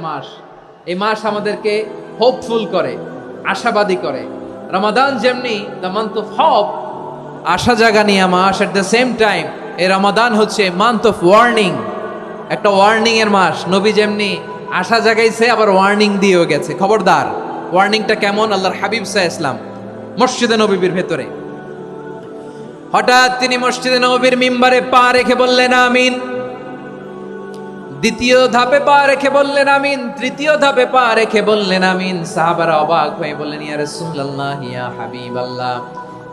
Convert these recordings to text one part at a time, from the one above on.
মাস, এই মাস আমাদেরকে হোপফুল করে, আশাবাদী করে। রমাদান যেমনি দ্য মান্থ অফ হোপ, আশা জাগানিয়া মাস, এট দ্য সেম টাইম এই রমাদান হচ্ছে মান্থ অফ ওয়ার্নিং, একটা ওয়ার্নিং এর মাস। নবী যেমনি আশা জাগাইছে আবার ওয়ার্নিং দিয়েও গেছে, খবরদার। ওয়ার্নিংটা কেমন? আল্লাহর হাবিব সাল্লাল্লাহু আলাইহি ওয়াসাল্লাম মসজিদে নববীর ভেতরে হঠাৎ তিনি মসজিদে নববীর মিম্বারে পা রেখে বললেন আমিন। দ্বিতীয় ধাপে পা রেখে বললেন আমিন, তৃতীয় ধাপে পা রেখে বললেন আমিন। সাহাবারা অবাক হয়ে বললেন, ইয়া রাসূলুল্লাহ, ইয়া হাবিবাল্লাহ,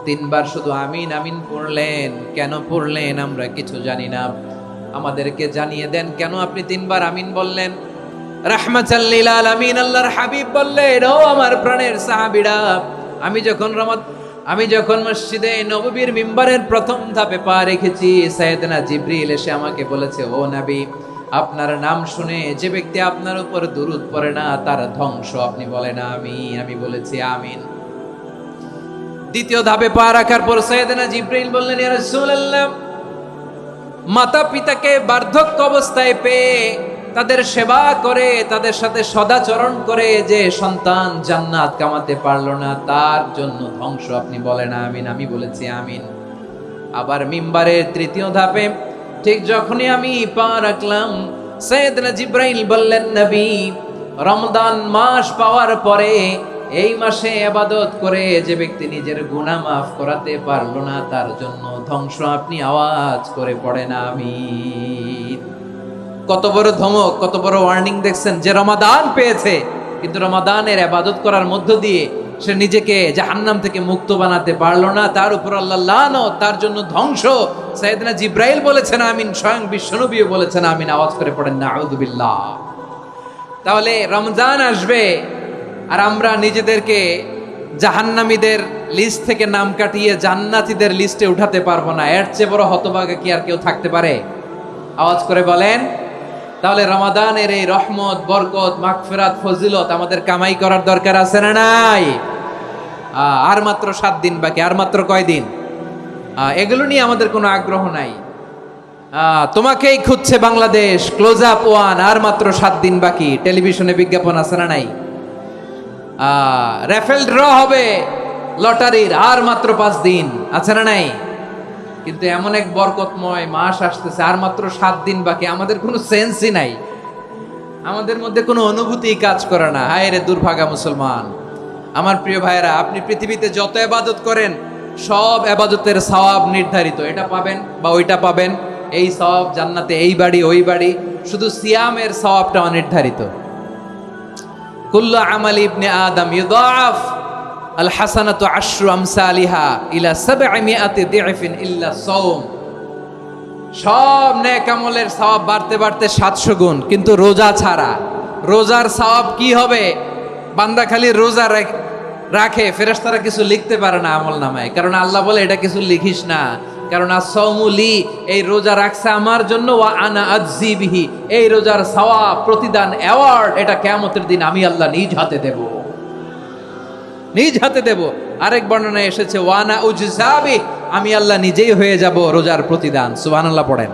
তিনবার শুধু আমিন আমিন পড়লেন, কেন পড়লেন আমরা কিছু জানি না, আমাদেরকে জানিয়ে দেন কেন আপনি তিনবার আমিন বললেন। রাহমাতাল লিল আলামিন আল্লাহর হাবিব বললেন, ও আমার প্রাণের সাহাবীরা, আমি যখন মসজিদে নববীর মিম্বারের প্রথম ধাপে পা রেখেছি, সাইয়েদনা জিবরিল এসে আমাকে বলেছে, ও নবী, আপনার নাম শুনে যে ব্যক্তি আপনার উপর দুরূদ পড়ে না তার ধ্বংস। আপনি বলেন আমিন। আমি বলেছি আমিন। দ্বিতীয় ধাপে পা রাখার পর সাইয়েদনা জিবরিল বললেন, ইয়া রাসূলুল্লাহ, মাতা পিতাকে বার্ধক্য অবস্থায় পেয়ে তাদের সেবা করে, তাদের সাথে সদাচরণ করে যে সন্তান জান্নাত কামাতে পারলো না তার জন্য ধ্বংস। আপনি বলেন আমিন। আমি বলেছি আমিন। আবার মিম্বারের তৃতীয় ধাপে ঠিক যখনই আমি পা রাখলাম, সাইয়েদনা জিবরাইল বললেন, নবী, রমজান মাস পাওয়ার পরে এই মাসে ইবাদত করে যে ব্যক্তি নিজের গুনাহ মাফ করাতে পারলো না তার জন্য ধ্বংস। আপনি আওয়াজ করে পড়েন আমিন। কত বড় ধমক, কত বড় ওয়ার্নিং দেখছেন! যে রমাদান পেয়েছে কিন্তু রমাদানের ইবাদত করার মধ্য দিয়ে সে নিজেকে জাহান্নাম থেকে মুক্ত বানাতে পারলো না, তার উপর আল্লাহ লানত, তার জন্য ধ্বংস। সাইয়েদনা জিবরাইল বলেছেন আমিন, স্বয়ং বিশ্বনবীও বলেছেন আমিন। আওয়াজ করে পড়েন নাউযু বিল্লাহ। তাহলে রমজান আসবে আর আমরা নিজেদেরকে জাহান্নামীদের লিস্ট থেকে নাম কাটিয়ে জান্নাতীদের লিস্টে উঠাতে পারবো না। এর চেয়ে বড় হতভাগা কি আর কেউ থাকতে পারে? আওয়াজ করে বলেন। তাহলে রমাদানের এই রহমত, বরকত, মাগফিরাত, ফজিলত আমাদের কামাই করার দরকার আছে না নাই? আর মাত্র 7 দিন বাকি। আর মাত্র কয় দিন? এগুলো নিয়ে আমাদের কোনো আগ্রহ নাই। তোমাকেই খুঁজছে বাংলাদেশ, ক্লোজ আপ ওয়ান, আর মাত্র 7 দিন বাকি। টেলিভিশনে বিজ্ঞাপন আছে না নাই? রেফেল ড্র হবে লটারির, আর মাত্র 5 দিন, আছে না নাই? কিন্তু এমন এক বরকতময় মাস আসতেছে, আর মাত্র 7 দিন বাকি। আমাদের কোনো সেন্সই নাই, আমাদের মধ্যে কোনো অনুভূতি কাজ করে না। হায় রে দুর্ভাগা মুসলমান! আমার প্রিয় ভাইয়েরা, আপনি পৃথিবীতে যত ইবাদত করেন সব ইবাদতের সওয়াব নির্ধারিত। এটা পাবেন বা ওইটা পাবেন, এই সওয়াব জান্নাতে, এই বাড়ি ওই বাড়ি। শুধু সিয়ামের সওয়াবটা অনির্ধারিত। কুল্লু আমালি ইবনে আদম ইউদাআফ আল হাসানাতু আশরু আমসালিহা ইলা 700 দি'ফিন ইল্লা সাওম। সব নেক আমলের সওয়াব বাড়তে বাড়তে 700 গুণ, কিন্তু রোজা ছাড়া। রোজার সওয়াব কি হবে? বান্দা খালি রোজা রাখে, ফেরেশতারা কিছু লিখতে পারে না আমল নামায়, কারণ আল্লাহ বলে এটা কিছু লিখিস না, কারণ আস-সাওমু লি, এই রোজা রাখছে আমার জন্য, ওয়া আনা আজজি বিহি, এই রোজার সওয়াব, প্রতিদান, অ্যাওয়ার্ড এটা কিয়ামতের দিন আমি আল্লাহ নিজ হাতে দেব, নিজ হাতে দেব। আরেক বর্ণনায় এসেছে, ওয়ানা উজজাবি, আমি আল্লাহ নিজেই হয়ে যাব রোজার প্রতিদান। সুবহানাল্লাহ পড়েন।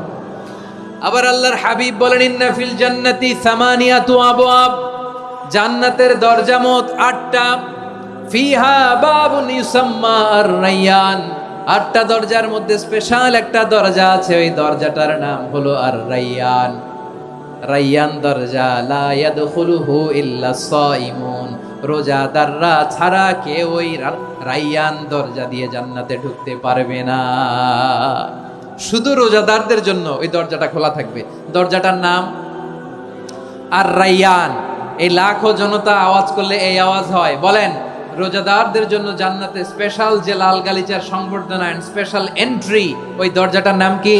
আবার আল্লাহর হাবিব বলেন, ইন্না ফিল জান্নাতি সামানিয়াতু আবওয়াব, জান্নাতের দরজা মোট 8টা। ফিহা বাবুন ইউসাম্মা আর-রায়্যান, 8টা দরজার মধ্যে স্পেশাল একটা দরজা আছে, ওই দরজাটার নাম হলো আর-রায়্যান। রায়্যান দরজা, লা ইয়াদখুলুহু ইল্লা সাইমুন, রোজাদাররা ছাড়া কেউ ওই রায়্যান দরজা দিয়ে জান্নাতে ঢুকতে পারবে না। শুধু রোজাদারদের জন্য ওই দরজাটা খোলা থাকবে। দরজাটার নাম আর-রায়্যান। এই লাখো জনতা আওয়াজ করলে এই আওয়াজ হয়। বলেন, রোজাদারদের জন্য জান্নাতে স্পেশাল যে লাল গালিচার সংবর্ধনা এন্ড স্পেশাল এন্ট্রি, ওই দরজাটার নাম কি?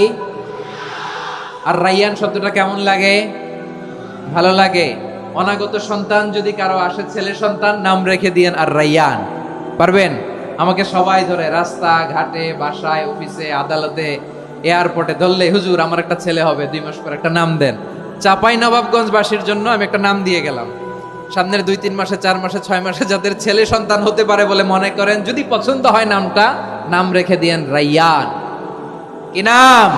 আর-রায়্যান শব্দটা কেমন লাগে? ভালো লাগে। অনাগত সন্তান যদি কারো আসে, ছেলে সন্তান, নাম রেখে দিয়েন আর-রায়্যান। পারবেন? আমাকে সবাই ধরে রাস্তা ঘাটে, বাসায়, অফিসে, আদালতে, এয়ারপোর্টে ধরলে, হুজুর আমার একটা ছেলে হবে 2 মাস পর, একটা নাম দেন। চাপাই নবাবগঞ্জবাসীর জন্য আমি একটা নাম দিয়ে গেলাম। সামনের 2-3 মাসে, 4 মাসে, 6 মাসে যাদের ছেলে সন্তান হতে পারে বলে মনে করেন, যদি পছন্দ হয় নামটা, নাম রেখে দিয়েন রায়্যান। কি নাম?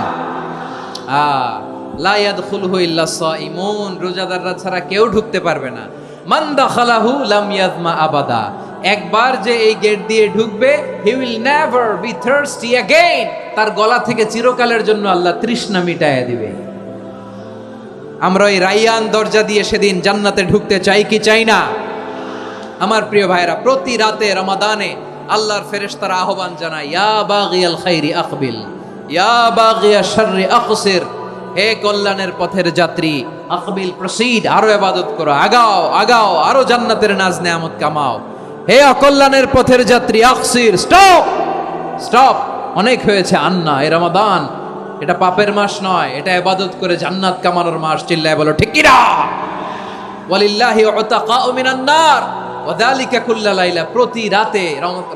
লা ইয়াদখুলহু ইল্লা সাইমুন, রোজাদাররা ছাড়া কেউ ঢুকতে পারবে না। মান দাখালাহু লাম ইয়াযমা আবাদা, একবার যে এই গেট দিয়ে ঢুকবে, he will never be thirsty again, তার গলা থেকে চিরকালের জন্য আল্লাহ তৃষ্ণা মিটায়া দিবে। আমরা এই রাইয়ান দরজা দিয়ে সেদিন জান্নাতে ঢুকতে চাই কি চাই না? আমার প্রিয় ভাইরা, প্রতি রাতে রমাদানে আল্লাহর ফেরেশতারা আহ্বান জানায়, ইয়া বাগিয়াল খাইরি আকবিল, ইয়া বাগিয়াশ শাররি আকসির, হে কল্যাণের পথের যাত্রী, আকবিল প্রসিড, আরো ইবাদত করো, আগাও আগাও, আরো জান্নাতের নাজ নেয়ামত কামাও। হে অকল্যাণের পথের যাত্রী, আকসির, স্টপ স্টপ, অনেক হয়েছে। আন্না, এ রমাদান এটা পাপের মাস নয়, এটা ইবাদত করে জান্নাত কামানোর মাস। চিল্লায় বলো ঠিক কি না? ওয়ালিল্লাহি উতাকাউ মিনান নার ওয়া যালিকা কুল্লা লাইলা, প্রতি রাতে,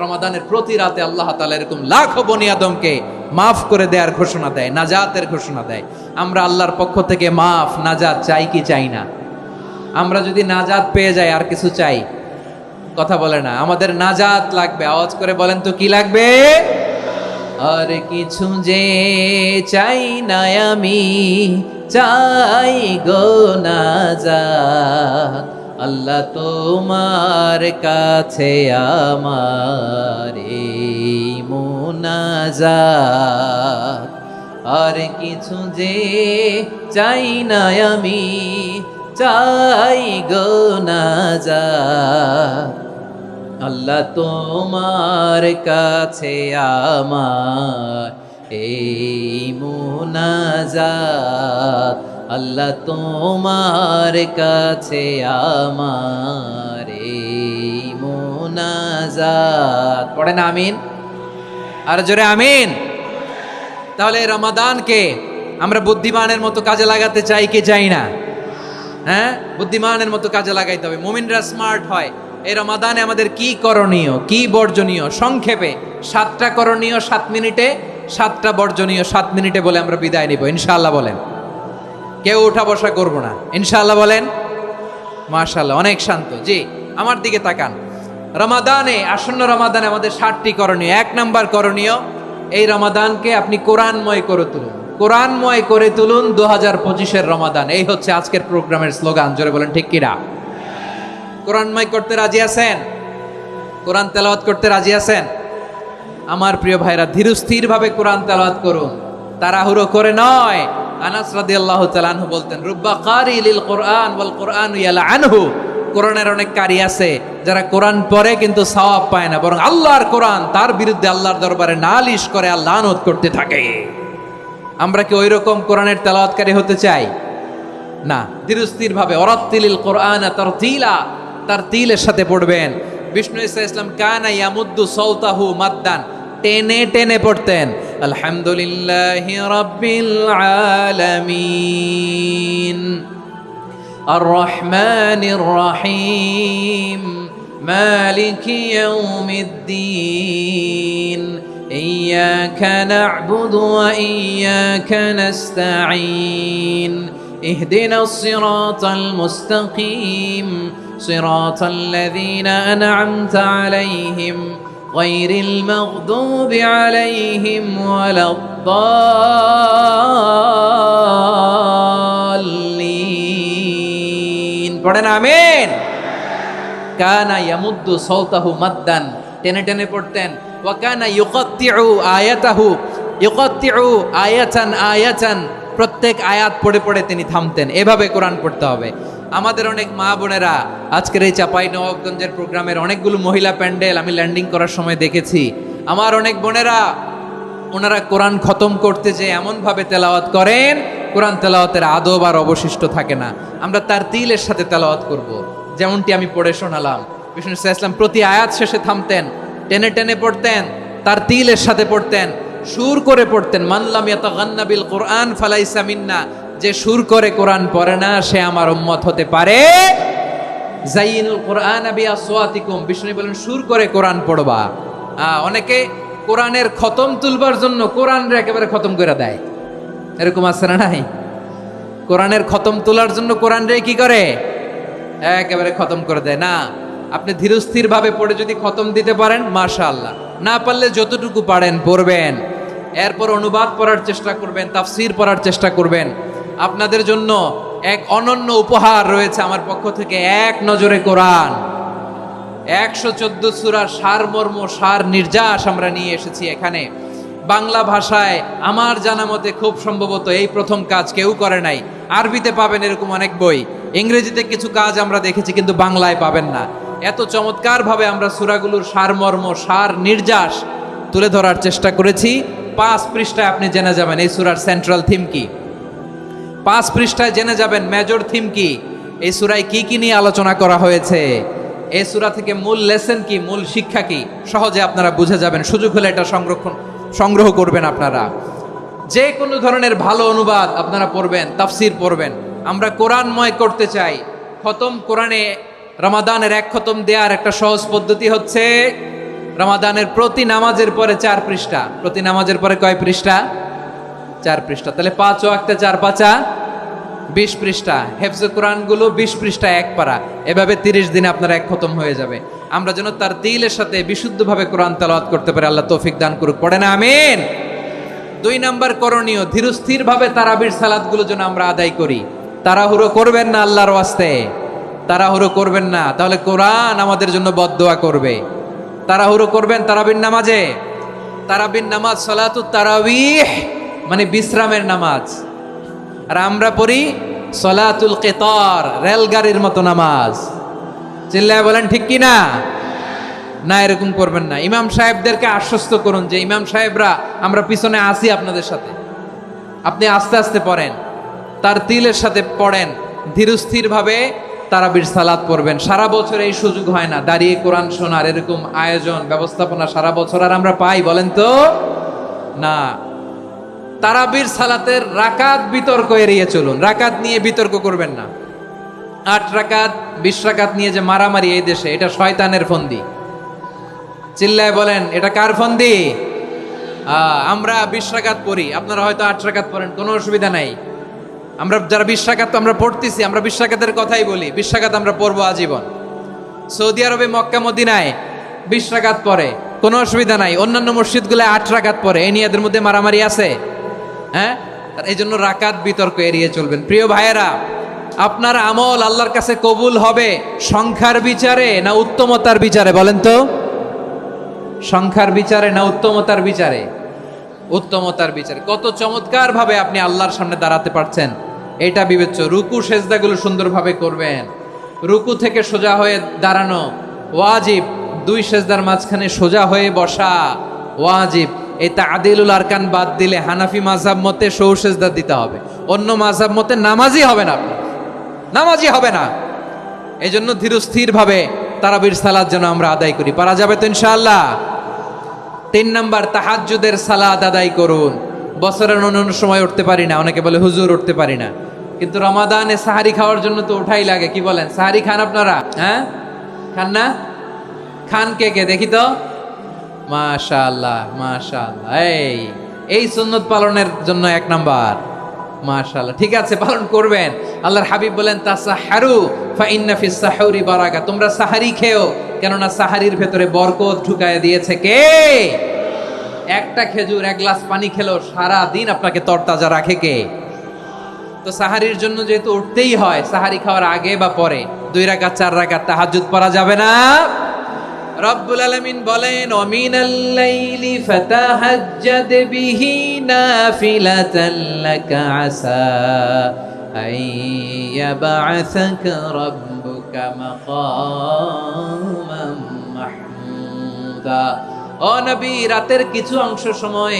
রমাদানের প্রতি রাতে আল্লাহ তাআলা এরকম লাখো বনি আদমকে মাফ করে দেওয়ার ঘোষণা দেয়, নাজাতের ঘোষণা দেয়। আমরা আল্লাহর পক্ষ থেকে মাফ, নাজাত চাই কি চাই না? আমরা যদি নাজাত পেয়ে যাই আর কিছু চাই? কথা বলে না, আমাদের নাজাত লাগবে। আওয়াজ করে বলেন তো কি লাগবে? আর কিছু যে চাই না আমি, চাই গো নাজাত, আল্লাহ তোমার কাছে আমার এই মুনাজাত। আর কিছু যে চাই না আমি, চাই গো নাজাত, আল্লাহ তোমার কাছে আমার এই মুনাজাত, আল্লাহ তোমার কাছে আমার এই মুনাজাত। পড়েন আমিন, আর জোরে আমিন। তাহলে রমাদানকে আমরা বুদ্ধিমানের মতো কাজে লাগাতে চাই কি চাই না? হ্যাঁ, বুদ্ধিমানের মতো কাজে লাগাইতে হবে। মুমিনরা স্মার্ট হয়। এই রমাদানে আমাদের কি করণীয়, কি বর্জনীয়? সংক্ষেপে 7টা করণীয় 7 মিনিটে, 7টা বর্জনীয় 7 মিনিটে বলে আমরা বিদায় নিব ইনশাআল্লাহ। বলেন, কেউ উঠা বসা করব না ইনশাআল্লাহ। বলেন মাশাআল্লাহ, অনেক শান্ত। জি, আমার দিকে তাকান। রমাদানে, আসন্ন রমাদানে আমাদের 7টি করণীয়। 1 নাম্বার করণীয়, এই রমাদানকে আপনি কোরআনময় করে তুলুন। কোরআনময় করে তুলুন 2025-এর রমাদান। এই হচ্ছে আজকের প্রোগ্রামের স্লোগান। জোরে বলেন ঠিক কিনা? কোরআনময় করতে রাজি আছেন? কোরআন তেলাওয়াত করতে রাজি আছেন? আমার প্রিয় ভাইরা, ধীরস্থির ভাবে কোরআন তেলাওয়াত করুন, তাড়াহুড়ো করে নয়। আনাস রাদিয়াল্লাহু তাআলা আনহু বলতেন, রুব্বা কারি লিল কোরআন ওয়াল কোরআনু ইয়ালআনহু, কোরআনের অনেক কারি আছে যারা কোরআন পড়ে কিন্তু সওয়াব পায় না, বরং আল্লাহর কোরআন তার বিরুদ্ধে আল্লাহর দরবারে নালিশ করে আর লানত করতে থাকে। আমরা কি ওইরকম কোরআনের তেলাওয়াতকারী হতে চাই? না। ধীরস্থির ভাবে, ওরাত্তিলিল কোরআন তারতিলা, তার তিলের সাথে পড়বেন। বিষ্ণু ইসা ইসলাম কানা ইয়ামুদ্দু সাওতাহু মাদ্দান, টেনে টেনে পড়তেন। আলহামদুলিল্লাহি রাব্বিল আলামিন আর রহমানির রহিম মালিকি ইয়াউমিদ্দিন ইয়্যাকা না'বুদু ওয়া ইয়্যাকা নাস্তাঈন ইহদিনাস সিরাতাল মুস্তাকিম صراط الذين أنعمت عليهم غير المغضوب عليهم ولا الضالين পড়েন আমিন। কানা ইয়ামুদ্দু সাওতাহু মাদ্দান, টেনে টেনে পড়তেন। ওয়া কানা ইউকাত্তিউ আয়াতাহু, ইউকাত্তিউ আয়াতান আয়াতান, প্রত্যেক আয়াত পড়ে পড়ে তিনি থামতেন। এভাবে কোরআন পড়তে হবে। আমাদের অনেক মা বোনেরা, আজকের এই চাঁপাইনবাবগঞ্জের প্রোগ্রামের অনেকগুলো মহিলা প্যান্ডেল আমি ল্যান্ডিং করার সময় দেখেছি। আমার অনেক বোনেরা, ওনারা কোরআন খতম করতে যে এমনভাবে তেলাওয়াত করেন, কোরআন তেলাওয়াতের আদব আর অবশিষ্ট থাকে না। আমরা তার তিলের সাথে তেলাওয়াত করব, যেমনটি আমি পড়ে শোনালাম। বিষ্ণু ইসলাম প্রতি আয়াত শেষে থামতেন, টেনে টেনে পড়তেন, তার তিলের সাথে পড়তেন, সুর করে পড়তেন। মানলাম ইয়াতাগান্না বিল কোরআন ফালাইসা মিন্না, যে সুর করে কোরআন পড়ে না সে আমার উম্মত হতে পারে। জাইনুল কোরআন বিআসওয়াতিকুম, বিষ্ণু বলেন সুর করে কোরআন পড়বা। অনেকে কোরআনের খতম তুলবার জন্য কোরআনরে একেবারে খতম করে দেয়, এরকম আছে না নাই? কোরআনের খতম তোলার জন্য কোরআনরে কি করে? একেবারে খতম করে দেয়। না, আপনি ধীরস্থির ভাবে পড়ে যদি খতম দিতে পারেন মাশাআল্লাহ, না পারলে যতটুকু পারেন পড়বেন। এরপর অনুবাদ পড়ার চেষ্টা করবেন, তাফসীর পড়ার চেষ্টা করবেন। আপনাদের জন্য এক অনন্য উপহার রয়েছে আমার পক্ষ থেকে। এক নজরে কোরআন 114 সূরার সারমর্ম সার নির্যাস আমরা নিয়ে এসেছি এখানে বাংলা ভাষায়। আমার জানা মতে খুব সম্ভবত এই প্রথম কাজ কেউ করে নাই। আরবিতে পাবেন এরকম অনেক বই, ইংরেজিতে কিছু কাজ আমরা দেখেছি, কিন্তু বাংলায় পাবেন না। এত চমৎকার ভাবে আমরা সূরাগুলোর সারমর্ম সার নির্যাস তুলে ধরার চেষ্টা করেছি। 5 পৃষ্ঠায় আপনি জেনে যাবেন এই সূরার সেন্ট্রাল থিম কি। 5 পৃষ্ঠায় জেনে যাবেন মেজর থিম কি, এই সূরায় কি কি নিয়ে আলোচনা করা হয়েছে, এই সূরা থেকে মূল লেসন কি, মূল শিক্ষা কি, সহজে আপনারা বুঝে যাবেন। সুযোগ হলে এটা সংগ্রহ করবেন। আপনারা যে কোনো ধরনের ভালো অনুবাদ আপনারা পড়বেন, তাফসির পড়বেন। আমরা কোরআনময় করতে চাই। খতম কোরআনে রমাদানের 1 খতম দেওয়ার একটা সহজ পদ্ধতি হচ্ছে রমাদানের প্রতি নামাজের পরে 4 পৃষ্ঠা। প্রতি নামাজের পরে কয় পৃষ্ঠা? 4 পৃষ্ঠা। তাহলে 5 ওয়াক্তে 4 পাঁচা 20 পৃষ্ঠা। হেফজে কোরআনগুলো 20 পৃষ্ঠা 1 পারা। এভাবে 30 দিনে আপনার 1 খতম হয়ে যাবে। আমরা যেন তার দিলের সাথে বিশুদ্ধভাবে কোরআন তেলাওয়াত করতে পারি। আল্লাহ তৌফিক দান করুক। পড়ে না আমিন। 2 নাম্বার করণীয়, ধীরস্থির ভাবে তারাবির সালাতগুলো যেন আমরা আদায় করি। তাড়াহুড়ো করবেন না আল্লাহর ওয়াস্তে, তাড়াহুড়ো করবেন না, তাহলে কোরআন আমাদের জন্য বদদোয়া করবে। তাড়াহুড়ো করবেন তারাবির নামাজে। তারাবির নামাজ সালাতুত তারাবিহ মানে বিশ্রামের নামাজ। আর আমরা পড়ি সলাতুল কিতার, রেলগাড়ির মতো নামাজ। চিল্লায় বলেন ঠিক কি না? না, এরকম করবেন না। ইমাম সাহেবদেরকে আশ্বস্ত করুন যে ইমাম সাহেবরা আমরা পিছনে আসি আপনাদের সাথে, আপনি আস্তে আস্তে পড়েন, তার তিলের সাথে পড়েন, ধীরস্থির ভাবে তারাবির সালাত পড়বেন। সারা বছর এই সুযোগ হয় না দাঁড়িয়ে কোরআন শোনার, এরকম আয়োজন ব্যবস্থাপনা সারা বছর আর আমরা পাই বলেন তো না। তারাবির সালাতের রাকাত বিতর্ক এড়িয়ে চলুন। রাকাত নিয়ে বিতর্ক করবেন না। 8 রাকাত 20 রাকাত নিয়ে যে মারামারি এই দেশে, এটা শয়তানের ফন্দি। চিল্লায় বলেন এটা কার ফন্দি? আমরা 20 রাকাত পড়ি, আপনারা হয়তো 8 রাকাত পড়েন, কোনো অসুবিধা নাই। আমরা যারা 20 রাকাত তো আমরা পড়তেছি, আমরা 20 রাকাতের কথাই বলি। 20 রাকাত আমরা পড়বো আজীবন। সৌদি আরবে মক্কা মদিনায় 20 রাকাত পড়ে, কোনো অসুবিধা নাই। অন্যান্য মসজিদগুলো 8 রাকাত পড়ে, এই নিয়ে এদের মধ্যে মারামারি আছে? হ্যাঁ, এই জন্য রাকাত বিতর্ক এড়িয়ে চলবেন। প্রিয় ভাইয়েরা, আপনার আমল আল্লাহর কাছে কবুল হবে সংখ্যার বিচারে না উত্তমতার বিচারে? বলেন তো, সংখ্যার বিচারে না উত্তমতার বিচারে? উত্তমতার বিচারে। কত চমৎকার ভাবে আপনি আল্লাহর সামনে দাঁড়াতে পারছেন এটা বিবেচ্য। রুকু সেজদাগুলো সুন্দরভাবে করবেন। রুকু থেকে সোজা হয়ে দাঁড়ানো ওয়াজিব, 2 সেজদার মাঝখানে সোজা হয়ে বসা ওয়াজিব। এই তাদিলুল আরকান বাদ দিলে হানাফি মাযহাব মতে সৌ সেজদা দিতে হবে। অন্য মাযহাব মতে নামাজই হবে না, আপনি নামাজই হবে না। এই জন্য ধীরস্থির ভাবে তারাবির সালাত যেন আমরা আদায় করি। পারা যাবে তো ইনশাআল্লাহ? 3 নাম্বার, তাহাজ্জুদের সালাত আদায় করুন। বছরের অন্য সময় উঠতে পারি না, অনেকে বলে হুজুর উঠতে পারি না, কিন্তু রমাদানে সাহারি খাওয়ার জন্য তো ওঠাই লাগে। কি বলেন, সাহারি খান আপনারা? হ্যাঁ, খান না? খান কে কে দেখি তো? মাশাআল্লাহ মাশাআল্লাহ। এই সুন্নত পালনের জন্য 1 নাম্বার। মাশাআল্লাহ, ঠিক আছে, পালন করবেন। আল্লাহর হাবিব বলেন তাসাহারু ফা ইন্না ফিস সাহুরি বারাকা, তোমরা সাহারি খেও, কেননা সাহারির ভেতরে বরকত ঢুকায় দিয়েছে কে? একটা খেজুর 1 গ্লাস পানি খেলেও সারা দিন আপনাকে তরতাজা রাখে কে? তো সাহারির জন্য যেহেতু উঠতেই হয়, সাহারি খাওয়ার আগে বা পরে 2 রাকাত 4 রাকাত তাহাজ্জুদ পড়া যাবে না? রব্বুল আলামিন বলেন ওয়ামিনাল লাইলি ফাতাহাজ্জাদ বিহি নাফিলাতান লাকা আসা আইয়াবআসাকা রাব্বুকা মাকামান মাহমুদা। ও নবী, রাতের কিছু অংশ সময়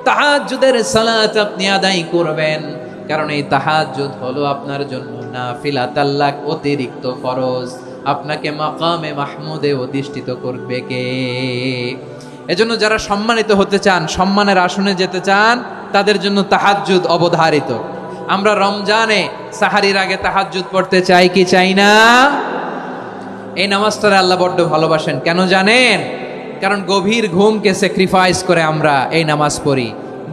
তাহাজ্জুদের সালাত আপনি আদায় করবেন, কারণ এই তাহাজ্জুদ হলো আপনার জন্য নাফিলাতাল লাক, অতিরিক্ত ফরজ। আপনাকে মাকামে মাহমুদে অধিষ্ঠিত করবে কে? এজন্য যারা সম্মানিত হতে চান, সম্মানের আসনে যেতে চান, তাদের জন্য তাহাজ্জুদ অবধারিত। আমরা রমজানে সাহারির আগে তাহাজ্জুদ পড়তে চাই কি চাই না? এই নামাজটারে আল্লাহ বড্ড ভালোবাসেন। কেন জানেন? কারণ গভীর ঘুমকে স্যাক্রিফাইস করে আমরা এই নামাজ পড়ি।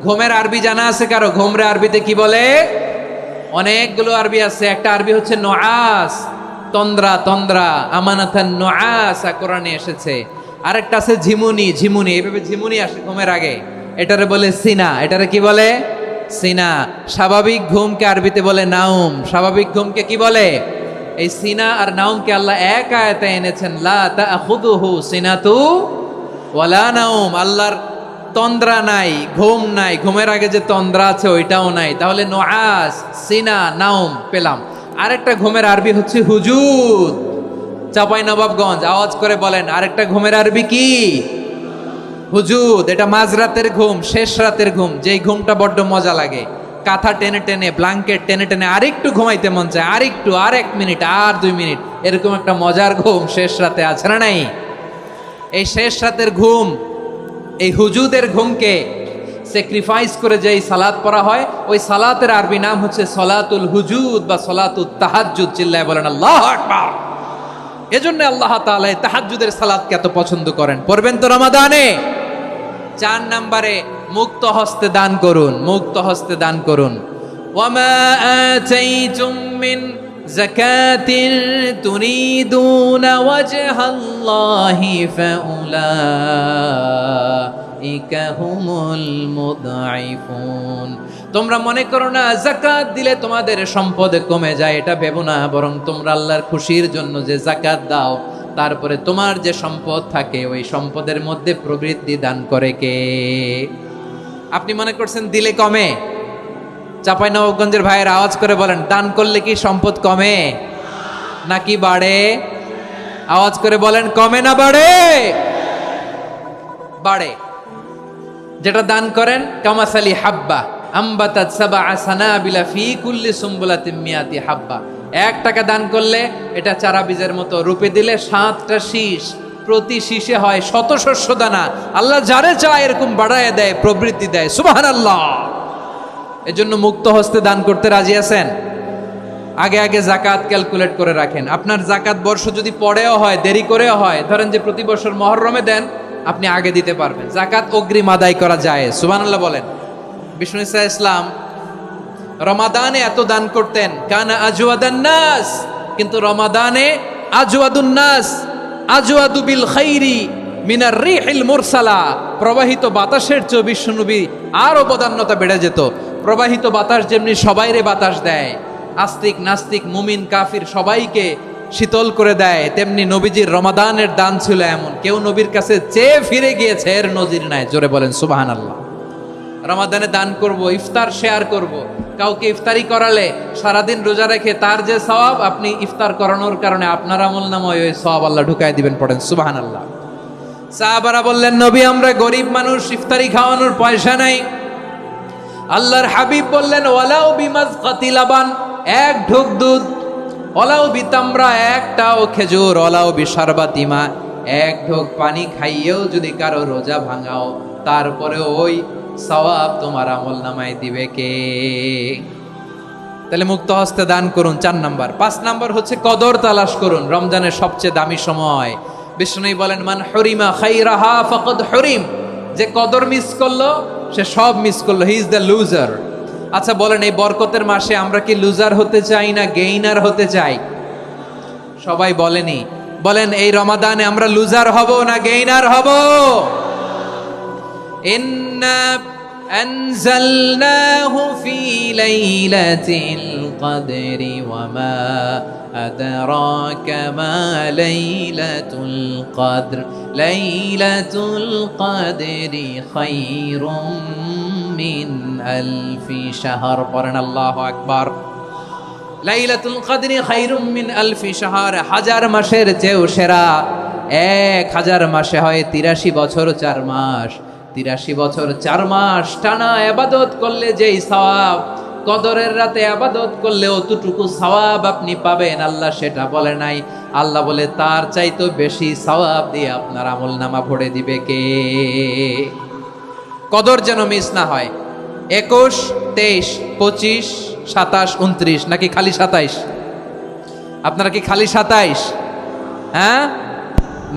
ঘুমের আরবি জানা আছে কারো? ঘুমরে আরবিতে কি বলে? অনেকগুলো আরবি আছে। একটা আরবি হচ্ছে নুআস, তন্দ্রা, তন্দ্রা, আমানাতান নুআসা কোরআনে এসেছে। আরেকটা আছে ঝিমুনি, ঝিমুনি, এইভাবে ঝিমুনি আসে ঘুমের আগে, এটারে বলে সিনা। এটারে কি বলে? সিনা। স্বাভাবিক ঘুমকে আরবিতে বলে নাউম। স্বাভাবিক ঘুমকে কি বলে? এই সিনা আর নাউমকে আল্লাহ এক আয়াতে এনেছেন, লা তাখুযুহু সিনাতু ওয়ালা নাউম। আল্লাহর তন্দ্রা নাই, ঘুম নাই, ঘুমের আগে যে তন্দ্রা আছে ওইটাও নাই। তাহলে নুআস, সিনা, নাউম পেলাম। আরেকটা ঘুমের আরবি হচ্ছে হুজুদ। চাঁপাইনবাবগঞ্জ আওয়াজ করে বলেন, আরেকটা ঘুমের আরবি কি? হুজুদ। এটা মাঝরাতের ঘুম, শেষ রাতের ঘুম, যেই ঘুমটা বড্ড মজা লাগে। কাঁথা টেনে টেনে, ব্ল্যাঙ্কেট টেনে টেনে আরেকটু ঘুমাইতে মন চায়, আরেকটু, আর 1 মিনিট, আর 2 মিনিট, এরকম একটা মজার ঘুম শেষ রাতে আছে না নাই? এই শেষ রাতের ঘুম, এই হুজুদের ঘুমকে স্যাক্রিফাইস করে যেই সালাত পড়া হয়, ওই সালাতের আরবি নাম হচ্ছে সলাতুল হুজুদ বা সলাতুত তাহাজ্জুদ। চিল্লায় বলেন আল্লাহু আকবার। এজন্য আল্লাহ তাআলা তাহাজ্জুদের সালাতকে এত পছন্দ করেন। পড়বেন তো রমাদানে। 4 নম্বরে মুক্ত হস্তে দান করুন, মুক্ত হস্তে দান করুন। ওয়ামা আতাইতুম মিন যাকাতিন তুরিদুনা ওয়াজহাল্লাহি ফাউলাইকা হুমুল মুদঈফুন। তোমরা মনে করো না যাকাত দিলে তোমাদের সম্পদ কমে যায়, এটা ভেবো না। বরং তোমরা আল্লাহর খুশির জন্য যে যাকাত দাও, তারপরে তোমার যে সম্পদ থাকে ওই সম্পদের মধ্যে প্রবৃদ্ধি দান করে কে? আপনি মনে করছেন দিলে কমে? চাঁপাইনবাবগঞ্জের ভাইয়ের আওয়াজ করে বলেন, দান করলে কি সম্পদ কমে নাকি বাড়ে? আওয়াজ করে বলেন, কমে না বাড়ে? বাড়ে। যেটা দান করেন, কামাসালি হাব্বা আম্বাতাত সাবআ সানাবিলা ফি কুল্লি সুম্বুলাতিন মিয়াতি হাব্বা। 1 টাকা দান করলে এটা চারা বীজের মতো, রূপে দিলে 7টা শীষ, প্রতি শীষে হয় 100 শস্য দানা। আল্লাহ যারে চায় এরকম বাড়ায় দেয়, প্রবৃদ্ধি দেয়। সুবহানাল্লাহ। এজন্য মুক্ত হস্তে দান করতে রাজি আছেন? আগে আগে যাকাত ক্যালকুলেট করে রাখেন। আপনার যাকাত বর্ষ যদি পরেও হয়, দেরি করেও হয়, ধরেন যে প্রতি বছর মুহররমে দেন, আপনি আগে দিতে পারবেন। যাকাত অগ্রিম আদায় করা যায়। সুবহানাল্লাহ বলেন। বিষ্ণু ইসা ইসলাম রমাদানে এত দান করতেন, কানা আজওয়াদান নাস, কিন্তু রমাদানে আজওয়াদুন নাস আজওয়াদু বিল খাইরি মিনার রিহিল মুরসালা। প্রবাহিত বাতাসের চেয়ে বিশ্বনবী আর অবদান্যতা বেড়ে যেত। প্রবাহিত বাতাস যেমনি সবাইরে বাতাস দেয়, আস্তিক নাস্তিক মুমিন কাফির সবাইকে শীতল করে দেয়, তেমনি নবীজির রমাদানের দান ছিল এমন, কেউ নবীর কাছে চেয়ে ফিরে গিয়েছে এর নজির নাই। জোরে বলেন সুবহানাল্লাহ। রমাদানে দান করব, ইফতার শেয়ার করব। কাউকে ইফতারি করালে সারাদিন রোজা রেখে তার যে সওয়াব, আপনি ইফতার করানোর কারণে আপনার আমলনামায় ওই সওয়াব আল্লাহ ঢুকায় দিবেন। পড়েন সুবহানাল্লাহ। সাহাবারা বললেন, নবী আমরা গরিব মানুষ, ইফতারি খাওয়ানোর পয়সা নাই। আল্লাহর হাবিব বললেন, ওয়ালাউ বিমাজকাতি লাবান, 1 ঢোক দুধ, ওয়ালাউ বিতামরা, 1টাও খেজুর, ওয়ালাউ বিশারবাতিমা, 1 ঢোক পানি খাইয়েও যদি কারো রোজা ভাঙাও, তারপরে ওই সওয়াব তোমার আমলনামায় দিবে কে? তাহলে মুক্ত হস্তে দান করুন 4 নাম্বার। 5 নাম্বার হচ্ছে কদর তালাশ করুন। রমজানের সবচেয়ে দামি সময়। বিষ্ণু বলেন, মান হুরিমা খাইরাহা ফাকাদ হুরিম। যে কদর মিস করলো সে সব মিস করলো, হি ইজ দ্য লুজার। আচ্ছা বলেন, এই বরকতের মাসে আমরা কি লুজার হতে চাই না গেইনার হতে চাই? সবাই বলেনি। বলেন, এই রমাদানে আমরা লুজার হব না গেইনার হব? ইন্না আনজালনাহু ফি লাইলাতিল কদরি ওয়া মা আদরাকা মা লাইলাতুল কদর লাইলাতুল কদরি খায়রুম মিন আলফি শাহর। পড়েন আল্লাহু আকবার। লাইলাতুল কদরি খায়রুম মিন আলফি শাহর, 1000 মাসের চেয়েও সেরা। 1000 মাসে হয় 83 বছর 4 মাস। 83 বছর 4 মাস টানা ইবাদত করলে যেই সওয়াব, কদরের রাতে ইবাদত করলে অতটুকু সওয়াব আপনি পাবেন। আল্লাহ সেটা বলে নাই। আল্লাহ বলে তার চাইতে বেশি সওয়াব দিয়ে আপনার আমলনামা ভরে দিবে কে? কদর যেন মিস না হয়। 21, 23, 25, 27, 29 নাকি খালি 27? আপনারা কি খালি 27? হ্যাঁ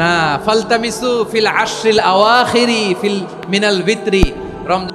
না, ফালতামিসু ফিল আশরিল আওয়াখিরি ফিল মিনাল ভিতরি। রমজান